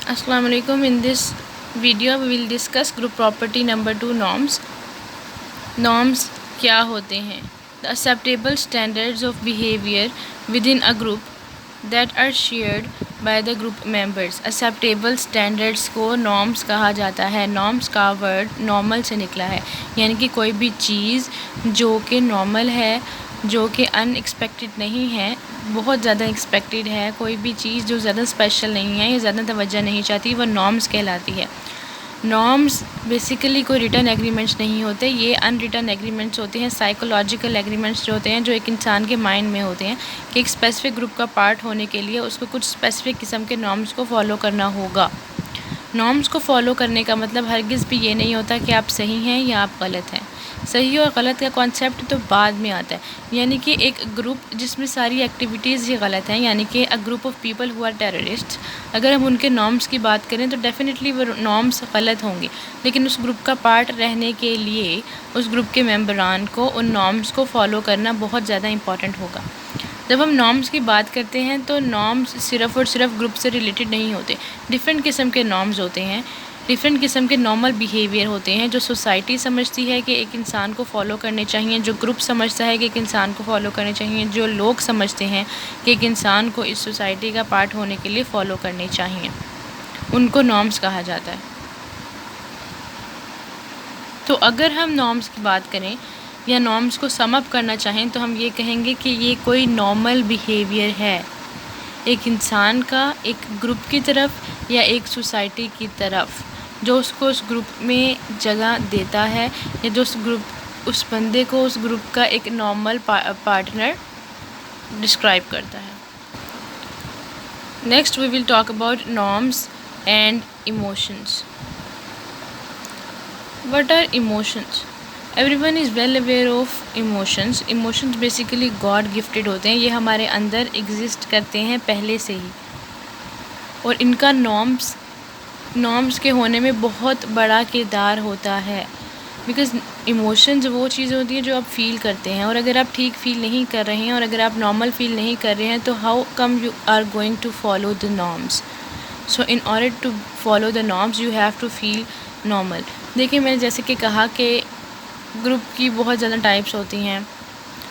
Assalamu alaikum. In this video we will discuss group property number 2 norms. Norms کیا ہوتے ہیں؟ The acceptable standards of behavior within a group that are shared by the group members. Acceptable standards کو norms کہا جاتا ہے. norms کا word normal سے نکلا ہے، یعنی کہ کوئی بھی چیز جو کہ normal ہے، جو کہ ان ایکسپیکٹڈ نہیں ہے، بہت زیادہ ایکسپیکٹڈ ہے، کوئی بھی چیز جو زیادہ اسپیشل نہیں ہے یا زیادہ توجہ نہیں چاہتی، وہ نارمز کہلاتی ہے. نارمز بیسیکلی کوئی ریٹن ایگریمنٹس نہیں ہوتے، یہ ان ریٹن ایگریمنٹس ہوتے ہیں، سائیکولوجیکل ایگریمنٹس جو ہوتے ہیں، جو ایک انسان کے مائنڈ میں ہوتے ہیں کہ ایک اسپیسیفک گروپ کا پارٹ ہونے کے لیے اس کو کچھ اسپیسیفک قسم کے نارمز کو فالو کرنا ہوگا. نارمز کو فالو کرنے کا مطلب ہرگز بھی یہ نہیں ہوتا کہ آپ صحیح ہیں یا آپ غلط ہیں. صحیح اور غلط کا کانسیپٹ تو بعد میں آتا ہے، یعنی کہ ایک گروپ جس میں ساری ایکٹیویٹیز ہی غلط ہیں، یعنی کہ a group of people who are terrorist, اگر ہم ان کے نارمز کی بات کریں تو ڈیفینیٹلی وہ نارمز غلط ہوں گے، لیکن اس گروپ کا پارٹ رہنے کے لیے اس گروپ کے ممبران کو ان نارمز کو فالو کرنا بہت زیادہ امپورٹنٹ ہوگا. جب ہم نارمز کی بات کرتے ہیں تو نارمز صرف اور صرف گروپ سے ریلیٹڈ نہیں ہوتے، ڈفرینٹ قسم کے نارمز ہوتے ہیں، ڈفرینٹ قسم کے نارمل بیہیویئر ہوتے ہیں جو سوسائٹی سمجھتی ہے کہ ایک انسان کو فالو کرنے چاہیے، جو گروپ سمجھتا ہے کہ ایک انسان کو فالو کرنے چاہیے، جو لوگ سمجھتے ہیں کہ ایک انسان کو اس سوسائٹی کا پارٹ ہونے کے لیے فالو کرنے چاہیے، ان کو نارمز کہا جاتا ہے. تو اگر ہم نارمز کی بات کریں یا نارمز کو سم اپ کرنا چاہیں تو ہم یہ کہیں گے کہ یہ کوئی نارمل بیہیویئر ہے ایک انسان کا ایک گروپ کی طرف یا ایک سوسائٹی کی طرف، جو اس کو اس گروپ میں جگہ دیتا ہے یا جو اس بندے کو اس گروپ کا ایک نارمل پارٹنر ڈسکرائب کرتا ہے. Next we will talk about norms and emotions. What are emotions? Everyone is well aware of emotions. Emotions basically God gifted ہوتے ہیں، یہ ہمارے اندر ایگزسٹ کرتے ہیں پہلے سے ہی، اور ان کا نارمز کے ہونے میں بہت بڑا کردار ہوتا ہے. بیکاز ایموشنز وہ چیزیں ہوتی ہیں جو آپ فیل کرتے ہیں، اور اگر آپ ٹھیک فیل نہیں کر رہے ہیں اور اگر آپ نارمل فیل نہیں کر رہے ہیں تو how come you are going to follow the norms. So in order to follow the norms you have to feel normal. دیکھیں میں نے جیسے کہ کہا کہ گروپ کی بہت زیادہ ٹائپس ہوتی ہیں،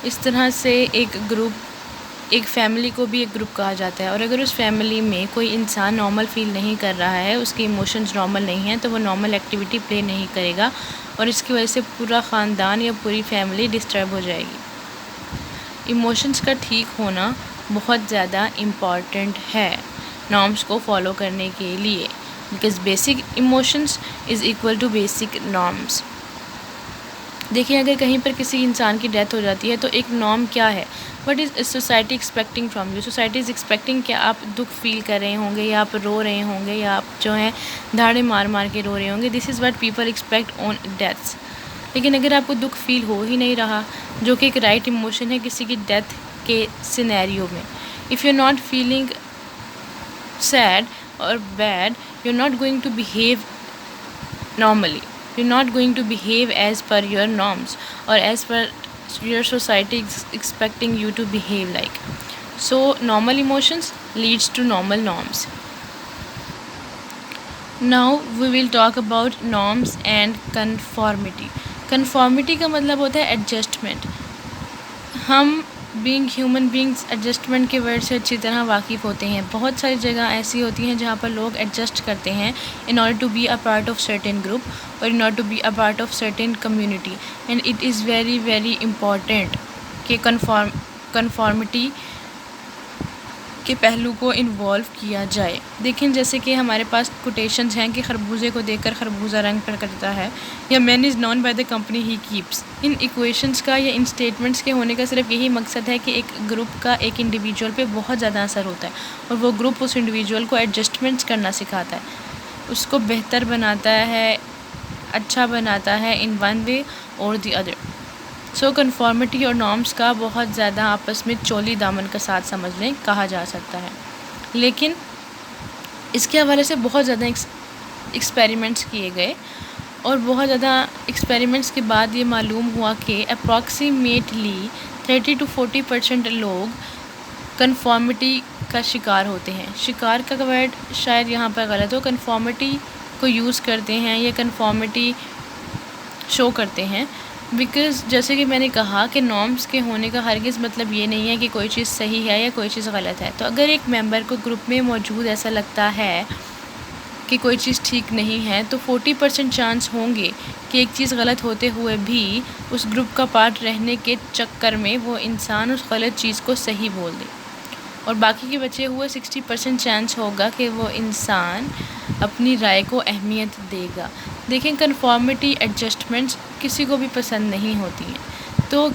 اس طرح سے ایک فیملی کو بھی ایک گروپ کہا جاتا ہے، اور اگر اس فیملی میں کوئی انسان نارمل فیل نہیں کر رہا ہے، اس کے ایموشنز نارمل نہیں ہیں، تو وہ نارمل ایکٹیویٹی پلے نہیں کرے گا، اور اس کی وجہ سے پورا خاندان یا پوری فیملی ڈسٹرب ہو جائے گی. ایموشنز کا ٹھیک ہونا بہت زیادہ امپورٹنٹ ہے نارمز کو فالو کرنے کے لیے، because basic emotions is equal to basic norms. دیکھیں اگر کہیں پر کسی انسان کی ڈیتھ ہو جاتی ہے تو ایک نارم کیا ہے؟ What is society expecting from you? Society is expecting کہ آپ دکھ فیل کر رہے ہوں گے، یا آپ رو رہے ہوں گے، یا آپ جو ہیں دھاڑے مار مار کے رو رہے ہوں گے. This is what people expect on deaths. لیکن اگر آپ کو دکھ فیل ہو ہی نہیں رہا، جو کہ ایک رائٹ ایموشن ہے کسی کی ڈیتھ کے سینیریو میں، if you not feeling sad اور bad, you are not going to behave normally, you're not going to behave as per your norms or as per your society expecting you to behave like. So normal emotions leads to normal norms. Now we will talk about norms and conformity. Conformity کا مطلب ہوتا ہے adjustment. ہم being human beings adjustment کے word سے اچھی طرح واقف ہوتے ہیں. بہت ساری جگہ ایسی ہوتی ہیں جہاں پر لوگ ایڈجسٹ کرتے ہیں in order to be a part of certain group اور in order to be a part of certain community. And it is very very important کہ کنفارمٹی کے پہلو کو انوالو کیا جائے. دیکھیں جیسے کہ ہمارے پاس کوٹیشنز ہیں کہ خربوزے کو دیکھ کر خربوزہ رنگ پر کرتا ہے، یا man is known by the company he keeps. ان ایکویشنز کا یا ان اسٹیٹمنٹس کے ہونے کا صرف یہی مقصد ہے کہ ایک گروپ کا ایک انڈیویجول پہ بہت زیادہ اثر ہوتا ہے، اور وہ گروپ اس انڈیویجول کو ایڈجسٹمنٹس کرنا سکھاتا ہے، اس کو بہتر بناتا ہے، اچھا بناتا ہے ان ون وے اور دی ادر. سو کنفارمٹی اور نارمس کا بہت زیادہ آپس میں چولی دامن کا ساتھ سمجھ لیں کہا جا سکتا ہے. لیکن اس کے حوالے سے بہت زیادہ ایکسپیریمنٹس کیے گئے، اور بہت زیادہ ایکسپیریمنٹس کے بعد یہ معلوم ہوا کہ اپروکسیمیٹلی 30 to 40% لوگ کنفارمٹی کا شکار ہوتے ہیں. شکار کا ورڈ شاید یہاں پر غلط ہو. کنفارمٹی کو یوز کرتے ہیں یا کنفارمٹی شو کرتے ہیں. بیکاز جیسے کہ میں نے کہا کہ نارمس کے ہونے کا ہرگز مطلب یہ نہیں ہے کہ کوئی چیز صحیح ہے یا کوئی چیز غلط ہے. تو اگر ایک ممبر کو گروپ میں موجود ایسا لگتا ہے کہ کوئی چیز ٹھیک نہیں ہے تو 40% چانس ہوں گے کہ ایک چیز غلط ہوتے ہوئے بھی اس گروپ کا پارٹ رہنے کے چکر میں وہ انسان اس غلط چیز کو صحیح بول دے، اور باقی کے بچے ہوئے 60% چانس ہوگا کہ وہ انسان اپنی رائے کو اہمیت دے گا. دیکھیں، کنفارمٹی ایڈجسٹمنٹس کسی کو بھی پسند نہیں ہوتی ہیں. تو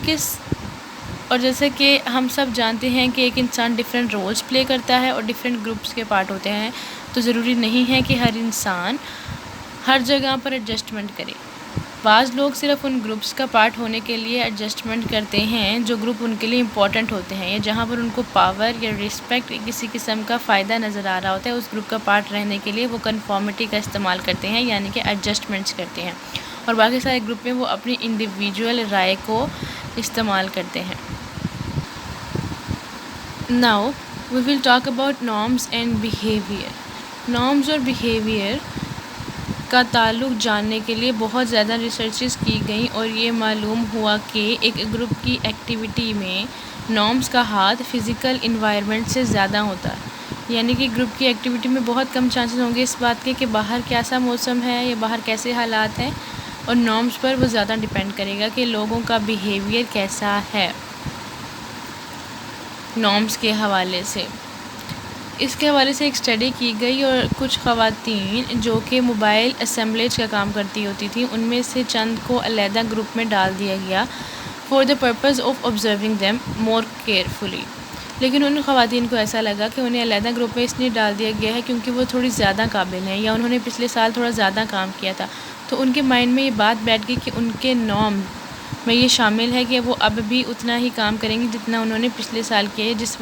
اور جیسے کہ ہم سب جانتے ہیں کہ ایک انسان ڈیفرنٹ رولز پلے کرتا ہے اور ڈیفرنٹ گروپس کے پارٹ ہوتے ہیں، تو ضروری نہیں ہے کہ ہر انسان ہر جگہ پر ایڈجسٹمنٹ کرے. بعض لوگ صرف ان گروپس کا پارٹ ہونے کے لیے ایڈجسٹمنٹ کرتے ہیں جو گروپ ان کے لیے امپورٹنٹ ہوتے ہیں، یا جہاں پر ان کو پاور یا رسپیکٹ کسی قسم کا فائدہ نظر آ رہا ہوتا ہے. اس گروپ کا پارٹ رہنے کے لیے وہ کنفارمٹی کا استعمال کرتے ہیں، یعنی کہ ایڈجسٹمنٹس کرتے ہیں، اور باقی سارے گروپ میں وہ اپنی انڈیویجول رائے کو استعمال کرتے ہیں. Now we will talk about norms and behavior. Norms اور بیہیویئر کا تعلق جاننے کے لیے بہت زیادہ ریسرچز کی گئیں، اور یہ معلوم ہوا کہ ایک گروپ کی ایکٹیویٹی میں نارمز کا ہاتھ فزیکل انوائرمنٹ سے زیادہ ہوتا ہے. یعنی کہ گروپ کی ایکٹیویٹی میں بہت کم چانسز ہوں گے اس بات کے کہ باہر کیسا موسم ہے یا باہر کیسے حالات ہیں، اور نارمز پر وہ زیادہ ڈیپینڈ کرے گا کہ لوگوں کا بیہیویئر کیسا ہے. نارمز کے حوالے سے اس کے حوالے سے ایک اسٹڈی کی گئی، اور کچھ خواتین جو کہ موبائل اسمبلیج کا کام کرتی ہوتی تھیں، ان میں سے چند کو علیحدہ گروپ میں ڈال دیا گیا for the purpose of observing them more carefully. لیکن ان خواتین کو ایسا لگا کہ انہیں علیحدہ گروپ میں اس لیے ڈال دیا گیا ہے کیونکہ وہ تھوڑی زیادہ قابل ہیں یا انہوں نے پچھلے سال تھوڑا زیادہ کام کیا تھا. تو ان کے مائنڈ میں یہ بات بیٹھ گئی کہ ان کے نارم میں یہ شامل ہے کہ وہ اب بھی اتنا ہی کام کریں گے جتنا انہوں نے پچھلے سال کیا ہے، جس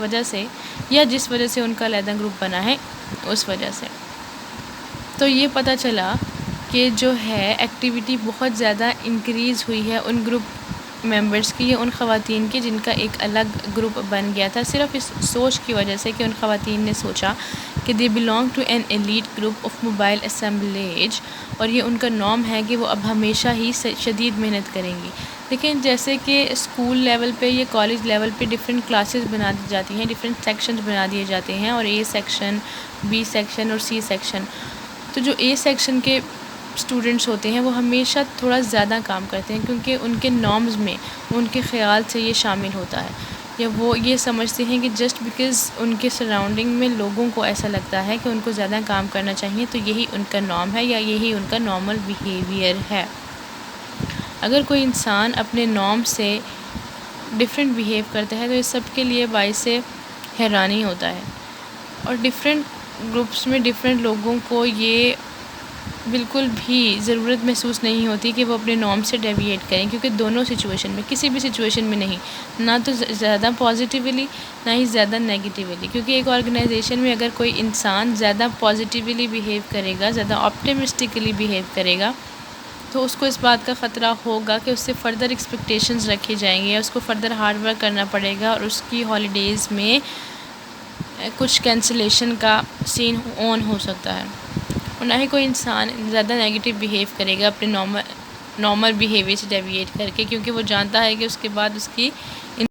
وجہ سے ان کا علیحدہ گروپ بنا ہے اس وجہ سے. تو یہ پتہ چلا کہ جو ہے ایکٹیویٹی بہت زیادہ انکریز ہوئی ہے ان گروپ ممبرس کی یا ان خواتین کی جن کا ایک الگ گروپ بن گیا تھا، صرف اس سوچ کی وجہ سے کہ ان خواتین نے سوچا کہ they belong to an elite group of mobile assemblage, اور یہ ان کا نارم ہے کہ وہ اب ہمیشہ ہی شدید محنت کریں گی. لیکن جیسے کہ اسکول لیول پہ یا کالج لیول پہ ڈفرینٹ کلاسز بنا دی جاتی ہیں، ڈفرینٹ سیکشنز بنا دیے جاتے ہیں، اور اے سیکشن، بی سیکشن اور سی سیکشن. تو جو اے سیکشن کے اسٹوڈنٹس ہوتے ہیں وہ ہمیشہ تھوڑا زیادہ کام کرتے ہیں کیونکہ ان کے نارمز میں ان کے خیال سے یہ شامل ہوتا ہے، یا وہ یہ سمجھتے ہیں کہ جسٹ بیکاز ان کے سراؤنڈنگ میں لوگوں کو ایسا لگتا ہے کہ ان کو زیادہ کام کرنا چاہیے تو یہی ان کا نارم ہے یا یہی ان کا نارمل بیہیویئر ہے. اگر کوئی انسان اپنے نارم سے ڈفرینٹ بیہیو کرتا ہے تو اس سب کے لیے باعث حیرانی ہوتا ہے، اور ڈفرینٹ گروپس میں ڈفرینٹ لوگوں کو یہ بالکل بھی ضرورت محسوس نہیں ہوتی کہ وہ اپنے نارم سے ڈیویٹ کریں، کیونکہ دونوں سچویشن میں، کسی بھی سچویشن میں نہیں، نہ تو زیادہ پازیٹیولی نہ ہی زیادہ نیگیٹیولی. کیونکہ ایک آرگنائزیشن میں اگر کوئی انسان زیادہ پازیٹیولی بیہیو کرے گا، زیادہ آپٹیمسٹکلی بیہیو کرے گا، تو اس کو اس بات کا خطرہ ہوگا کہ اس سے فردر ایکسپیکٹیشنز رکھی جائیں گے، یا اس کو فردر ہارڈ ورک کرنا پڑے گا، اور اس کی ہالیڈیز میں کچھ کینسلیشن کا سین آن ہو سکتا ہے. اور نہ ہی کوئی انسان زیادہ نیگیٹیو بیہیو کرے گا اپنے نارمل بیہیویئر سے ڈیویٹ کر کے، کیونکہ وہ جانتا ہے کہ اس کے بعد اس کی